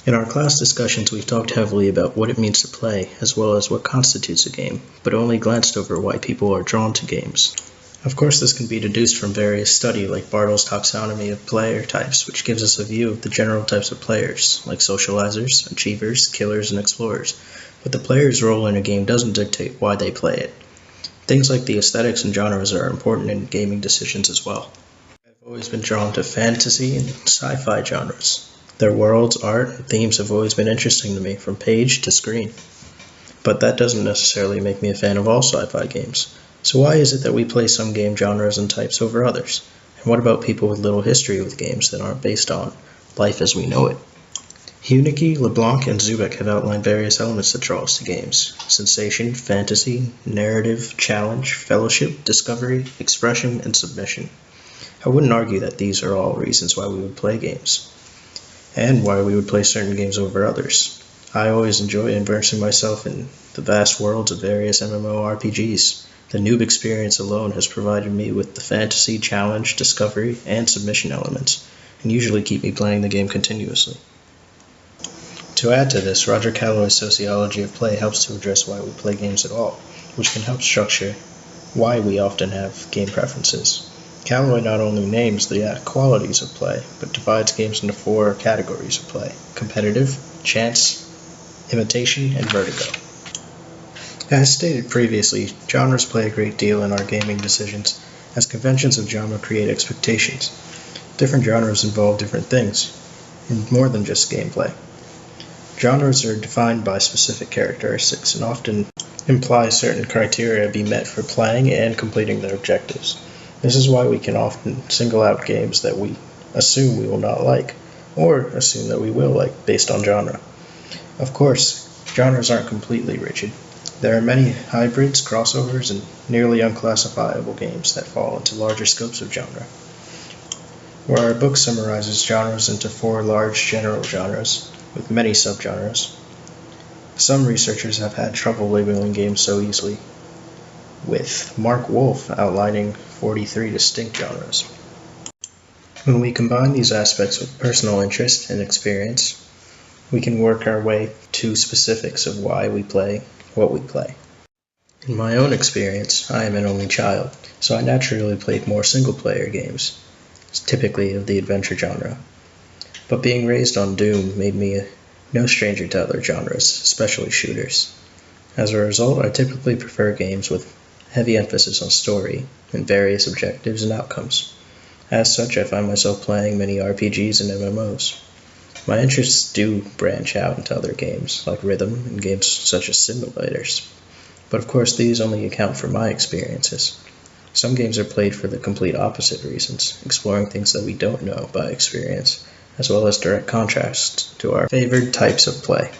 In our class discussions, we've talked heavily about what it means to play, as well as what constitutes a game, but only glanced over why people are drawn to games. Of course, this can be deduced from various study like Bartle's taxonomy of player types, which gives us a view of the general types of players, like socializers, achievers, killers, and explorers. But the player's role in a game doesn't dictate why they play it. Things like the aesthetics and genres are important in gaming decisions as well. I've always been drawn to fantasy and sci-fi genres. Their worlds, art, and themes have always been interesting to me, from page to screen. But that doesn't necessarily make me a fan of all sci-fi games. So why is it that we play some game genres and types over others? And what about people with little history with games that aren't based on life as we know it? Hunicke, LeBlanc, and Zubek have outlined various elements that draw us to games: sensation, fantasy, narrative, challenge, fellowship, discovery, expression, and submission. I wouldn't argue that these are all reasons why we would play games, and why we would play certain games over others. I always enjoy immersing myself in the vast worlds of various MMORPGs. The noob experience alone has provided me with the fantasy, challenge, discovery, and submission elements, and usually keep me playing the game continuously. To add to this, Roger Calloway's sociology of play helps to address why we play games at all, which can help structure why we often have game preferences. Calloway not only names the qualities of play, but divides games into 4 categories of play: competitive, chance, imitation, and vertigo. As stated previously, genres play a great deal in our gaming decisions, as conventions of genre create expectations. Different genres involve different things, and more than just gameplay. Genres are defined by specific characteristics and often imply certain criteria be met for playing and completing their objectives. This is why we can often single out games that we assume we will not like, or assume that we will like based on genre. Of course, genres aren't completely rigid. There are many hybrids, crossovers, and nearly unclassifiable games that fall into larger scopes of genre. Where our book summarizes genres into 4 large general genres, with many subgenres. Some researchers have had trouble labeling games so easily, with Mark Wolf outlining 43 distinct genres. When we combine these aspects with personal interest and experience, we can work our way to specifics of why we play what we play. In my own experience, I am an only child, so I naturally played more single-player games, typically of the adventure genre. But being raised on Doom made me no stranger to other genres, especially shooters. As a result, I typically prefer games with heavy emphasis on story and various objectives and outcomes. As such, I find myself playing many RPGs and MMOs. My interests do branch out into other games, like rhythm and games such as simulators. But of course, these only account for my experiences. Some games are played for the complete opposite reasons, exploring things that we don't know by experience, as well as direct contrast to our favored types of play.